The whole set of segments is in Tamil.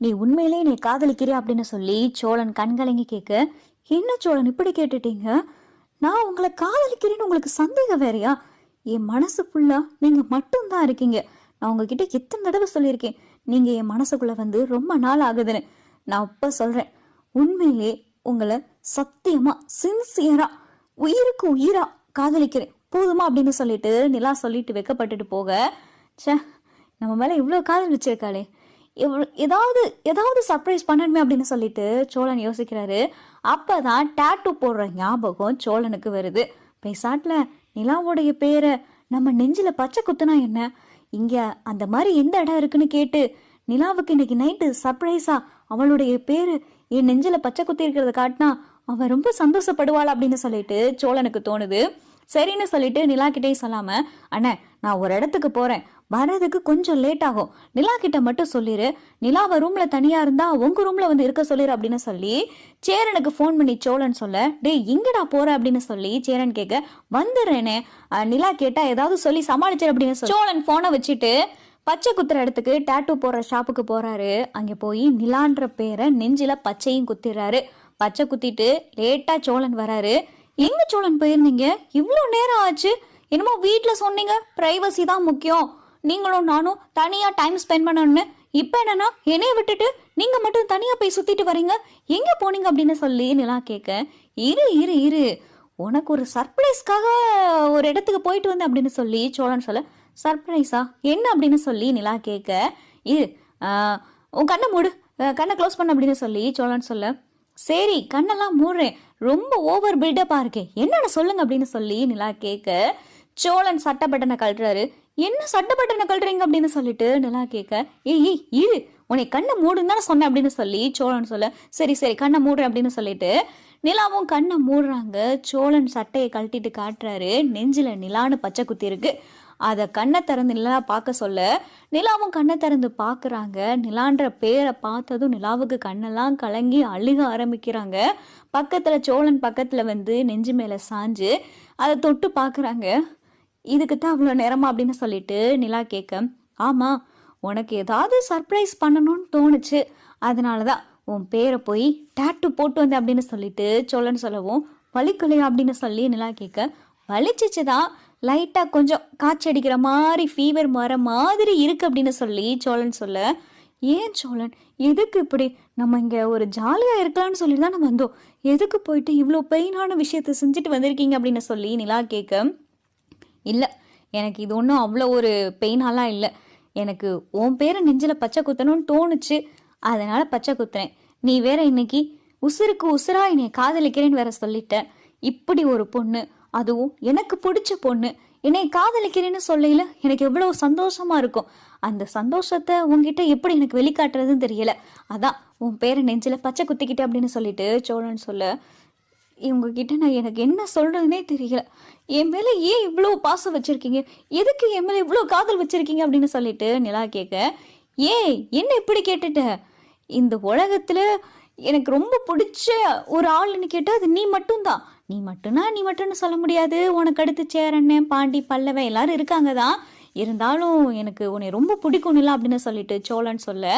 நீ உண்மையிலே நீ காதலிக்கிறியா அப்படின்னு சொல்லி சோழன் கண்கலங்கி கேட்க, என்ன சோழன் இப்படி கேட்டுட்டீங்க? நான் உங்களை காதலிக்கிறேன்னு உங்களுக்கு சந்தேகம் வேறையா? என் மனசு ஃபுல்லா நீங்க மட்டும்தான் இருக்கீங்க. நான் உங்ககிட்ட எத்தனை தடவை சொல்லியிருக்கேன், நீங்க என் மனசுக்குள்ள வந்து ரொம்ப நாள் ஆகுதுன்னு. நான் இப்ப சொல்றேன், உண்மையிலே உங்களை சத்தியமா சின்சியரா உயிருக்கு உயிரா காதலிக்கிறேன், போதுமா அப்படின்னு சொல்லிட்டு நிலா சொல்லிட்டு வெக்கப்பட்டுட்டு போக, ச்சே நம்ம மேல இவ்வளவு காதல் வச்சிருக்காளே, ஏதாவது ஏதாவது சர்ப்ரைஸ் பண்ணணுமே அப்படின்னு சொல்லிட்டு சோழன் யோசிக்கிறாரு. அப்பதான் டாட்டூ போடுற ஞாபகம் சோழனுக்கு வருது. பேசாட்ல நிலாவுடைய பேரை நம்ம நெஞ்சில பச்சை குத்துனா என்ன? இங்க அந்த மாதிரி எந்த இடம் இருக்குன்னு கேட்டு நிலாவுக்கு இன்னைக்கு நைட்டு சர்ப்ரைஸா அவளுடைய பேரு என் நெஞ்சில பச்சை குத்தி இருக்கிறத காட்டினா அவ ரொம்ப சந்தோஷப்படுவாள் அப்படின்னு சொல்லிட்டு சோழனுக்கு தோணுது. சரின்னு சொல்லிட்டு நிலா கிட்டே சொல்லாம, அண்ணே நான் ஒரு இடத்துக்கு போறேன், வர்றதுக்கு கொஞ்சம் லேட் ஆகும், நிலா கிட்ட மட்டும் சொல்லிரு, நிலாவை ரூம்ல தனியா இருந்தா உங்க ரூம்ல வந்து இருக்க சொல்லிரு அப்படின்னு சொல்லி சேரனுக்கு போன் பண்ணி சோழன் சொல்ல, டேய் எங்கடா போற அப்படின்னு சொல்லி சேரன் கேட்க, வந்துடுறேனே, நிலா கேட்டா ஏதாவது சொல்லி சமாளிச்சிரு அப்படின்னு சொல்லி சோழன் போனை வச்சுட்டு பச்சை குத்துற இடத்துக்கு டாட்டூ போடுற ஷாப்புக்கு போறாரு. அங்க போய் நிலான்ற பேரை நெஞ்சில பச்சையும் குத்திடுறாரு. பச்சை குத்திட்டு லேட்டா சோழன் வராரு. எங்க சோழன் போயிருந்தீங்க, இவ்வளோ நேரம் ஆச்சு? என்னமோ வீட்டுல சொன்னீங்க பிரைவசி தான் முக்கியம், நீங்களும் நானும் தனியா டைம் ஸ்பெண்ட் பண்ணணும்னு. இப்ப என்னன்னா என்னைய விட்டுட்டு நீங்க மட்டும் தனியா போய் சுத்திட்டு வரீங்க, எங்க போனீங்க அப்படின்னு சொல்லி நிலா கேட்க, இரு இரு இரு உனக்கு ஒரு சர்ப்ரைஸ்க்காக ஒரு இடத்துக்கு போயிட்டு வந்தேன் அப்படின்னு சொல்லி சோழன் சொல்ல, சர்ப்ரைஸா என்ன அப்படின்னு சொல்லி நிலா கேட்க, இரு உன் கண்ணை மூடு, கண்ணை க்ளோஸ் பண்ண அப்படின்னு சொல்லி சோழன் சொல்ல, சரி கண்ணெல்லாம் மூடுறேன், ரொம்ப ஓவர் பில்டப்பா இருக்கேன், என்னன்னு சொல்லுங்க அப்படின்னு சொல்லி நிலா கேட்க, சோழன் சட்டை பட்டனை கழட்டுறாரு. என்ன சட்டை பட்டனை கழட்டுறீங்க அப்படின்னு சொல்லிட்டு நிலா கேட்க, ஏய் இரு உன்னை கண்ணை மூடுன்னு தானே சொன்னேன் அப்படின்னு சொல்லி சோழன் சொல்ல, சரி சரி கண்ணை மூடுறேன் அப்படின்னு சொல்லிட்டு நிலாவும் கண்ணை மூடுறாங்க. சோழன் சட்டையை கழட்டிட்டு காட்டுறாரு, நெஞ்சில நிலான்னு பச்சை குத்தி இருக்கு. அதை கண்ணை திறந்து நிலா பார்க்க சொல்ல, நிலாவும் கண்ணை திறந்து பார்க்குறாங்க. நிலான்ற பேரை பார்த்ததும் நிலாவுக்கு கண்ணெல்லாம் கலங்கி அழுக ஆரம்பிக்கிறாங்க. பக்கத்தில் சோழன் பக்கத்தில் வந்து நெஞ்சு மேலே சாஞ்சு அதை தொட்டு பார்க்குறாங்க. இதுக்கு தான் அவ்வளோ நேரமா அப்படின்னு சொல்லிட்டு நிலா கேட்க, ஆமாம் உனக்கு ஏதாவது சர்ப்ரைஸ் பண்ணணும்னு தோணுச்சு, அதனால தான் உன் பேரை போய் டாட்டூ போட்டு வந்தேன் அப்படின்னு சொல்லிட்டு சோழன் சொல்லவும், வலிக்கலையா அப்படின்னு சொல்லி நிலா கேட்க, வலிச்சிச்சுதான், லைட்டாக கொஞ்சம் காய்ச்சடிக்கிற மாதிரி ஃபீவர் வர மாதிரி இருக்கு அப்படின்னு சொல்லி சோழன் சொல்ல, ஏன் சோழன் எதுக்கு இப்படி, நம்ம இங்கே ஒரு ஜாலியாக இருக்கலாம்னு சொல்லி தான் நம்ம வந்தோம், எதுக்கு போயிட்டு இவ்வளோ பெயினான விஷயத்த செஞ்சுட்டு வந்திருக்கீங்க அப்படின்னு சொல்லி நிலா கேட்க, இல்லை எனக்கு இது ஒன்றும் அவ்வளோ ஒரு பெயினாலாம் இல்லை, எனக்கு உன் பேரை நெஞ்சில் பச்சை குத்தணும்னு தோணுச்சு, அதனால பச்சை குத்துறேன். நீ வேற இன்னைக்கு உசுருக்கு உசுரா என்னை காதலிக்கிறேன்னு வேற சொல்லிட்ட. இப்படி ஒரு பொண்ணு, அதுவும் எனக்கு பிடிச்ச பொண்ணு என்னை காதலிக்கிறேன்னு சொல்லையில எனக்கு எவ்வளவு சந்தோஷமா இருக்கும். அந்த சந்தோஷத்தை உன்கிட்ட எப்படி எனக்கு வெளிக்காட்டுறதுன்னு தெரியல, அதான் உன் பேரை நெஞ்சில பச்சை குத்திக்கிட்டே அப்படின்னு சொல்லிட்டு சோழன் சொல்ல, இவங்க கிட்ட நான் எனக்கு என்ன சொல்றதுன்னே தெரியல, என் மேல ஏன் இவ்வளோ பாசம் வச்சிருக்கீங்க, எதுக்கு என் மேல இவ்வளோ காதல் வச்சிருக்கீங்க அப்படின்னு சொல்லிட்டு நிலா கேட்க, ஏய் என்ன இப்படி கேட்டுட்ட, இந்த உலகத்துல எனக்கு ரொம்ப பிடிச்ச ஒரு ஆள்னு கேட்டா அது நீ மட்டும்தான். நீ மட்டும்னா நீ மட்டும்னு சொல்ல முடியாது, உனக்கு அடுத்து சேரண்ணன் பாண்டி பல்லவன் எல்லாரும் இருக்காங்க தான், இருந்தாலும் எனக்கு உன்னை ரொம்ப பிடிக்கும் நிலா அப்படின்னு சொல்லிட்டு சோழன் சொல்ல,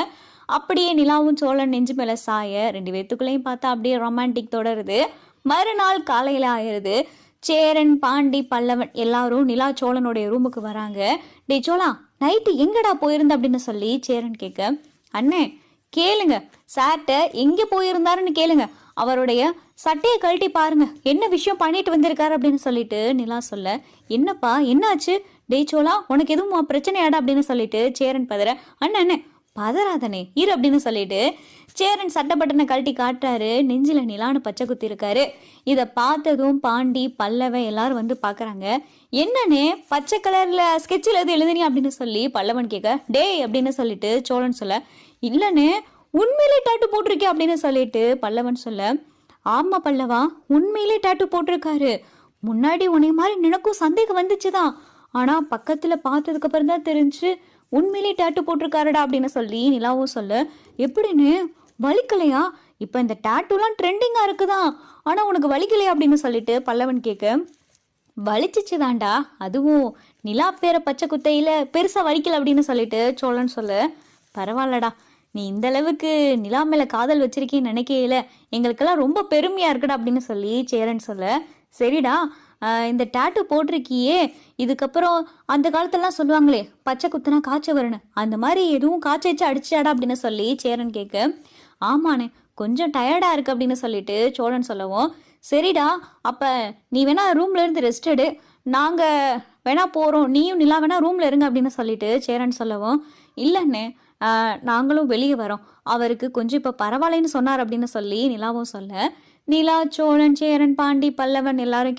அப்படியே நிலாவும் சோழன் நெஞ்சு மேல சாய ரெண்டு பேத்துக்குள்ளேயும் பார்த்தா அப்படியே ரொமான்டிக் தொடருது. மறுநாள் காலையில ஆயிருது. சேரன் பாண்டி பல்லவன் எல்லாரும் நிலா சோழனுடைய ரூமுக்கு வராங்க. டே சோழா நைட்டு எங்கடா போயிருந்த அப்படின்னு சொல்லி சேரன் கேட்க, அண்ணே கேளுங்க, சார்ட்ட எங்க போயிருந்தாருன்னு கேளுங்க, அவருடைய சட்டையை கழட்டி பாருங்க, என்ன விஷயம் பண்ணிட்டு வந்திருக்காரு அப்படின்னு சொல்லிட்டு நிலா சொல்ல, என்னப்பா என்னாச்சு, டே சோழா உனக்கு எதுவும் பிரச்சனையாடா அப்படின்னு சொல்லிட்டு சேரன் பதற, அண்ணன் அண்ணே பதறாதனே இரு அப்படின்னு சொல்லிட்டு சேரன் சட்டை பட்டனை கழட்டி காட்டுறாரு, நெஞ்சில நிலான்னு பச்சை குத்தி இருக்காரு. இதை பார்த்ததும் பாண்டி பல்லவன் எல்லாரும் வந்து பாக்குறாங்க. என்னன்னே பச்சை கலர்ல ஸ்கெட்சில் எது எழுதுனி அப்படின்னு சொல்லி பல்லவன் கேட்க, டேய் அப்படின்னு சொல்லிட்டு சோழன் சொல்ல, இல்லனே உண்மையிலே டாட்டூ போட்டிருக்கே அப்படின்னு சொல்லிட்டு பல்லவன் சொல்ல, ஆமா பல்லவா உண்மையிலே டாட்டூ போட்டிருக்காரு, முன்னாடி உன்னை மாதிரி நினைக்கும் சந்தேகம் வந்துச்சுதான், ஆனா பக்கத்துல பார்த்ததுக்கு அப்புறம் தான் தெரிஞ்சு உண்மையிலே டாட்டூ போட்டிருக்காருடா அப்படின்னு சொல்லி நிலாவும் சொல்ல, எப்படின்னு வலிக்கலையா, இப்ப இந்த டாட்டூலாம் ட்ரெண்டிங்கா இருக்குதான், ஆனா உனக்கு வலிக்கலையா அப்படின்னு சொல்லிட்டு பல்லவன் கேட்க, வலிச்சிச்சுதான்டா, அதுவும் நிலா பேரை பச்சை குத்தையில பெருசா வலிக்கல அப்படின்னு சொல்லிட்டு சோழன் சொல்ல, பரவாயில்லடா நீ இந்த அளவுக்கு நிலா மேல காதல் வச்சிருக்கேன்னு நினைக்கையில எங்களுக்கெல்லாம் ரொம்ப பெருமையா இருக்குடா அப்படின்னு சொல்லி சேரன் சொல்ல, சரிடா இந்த டாட்டூ போட்டிருக்கியே, இதுக்கப்புறம் அந்த காலத்துலலாம் சொல்லுவாங்களே, பச்சை குத்துனா காய்ச்ச வரும்னு, அந்த மாதிரி எதுவும் காய்ச்ச வச்சு அடிச்சியாடா அப்படின்னு சொல்லி சேரன் கேட்க, ஆமாண்ணே கொஞ்சம் டயர்டா இருக்கு அப்படின்னு சொல்லிட்டு சோழன் சொல்லவும், சரிடா அப்ப நீ வேணா ரூம்ல இருந்து ரெஸ்ட் எடு, நாங்க வேணா போறோம், நீயும் நிலா வேணா ரூம்ல இருங்க அப்படின்னு சொல்லிட்டு சேரன் சொல்லவும், இல்லண்ணே நாங்களும் வெளியே வரோம், அவருக்கு கொஞ்சம் இப்ப பரவாயில்லைன்னு சொன்னார் அப்படின்னு சொல்லி நிலாவும் சொல்ல, நிலா, சோழன், சேரன், பாண்டி, பல்லவன் எல்லாரும்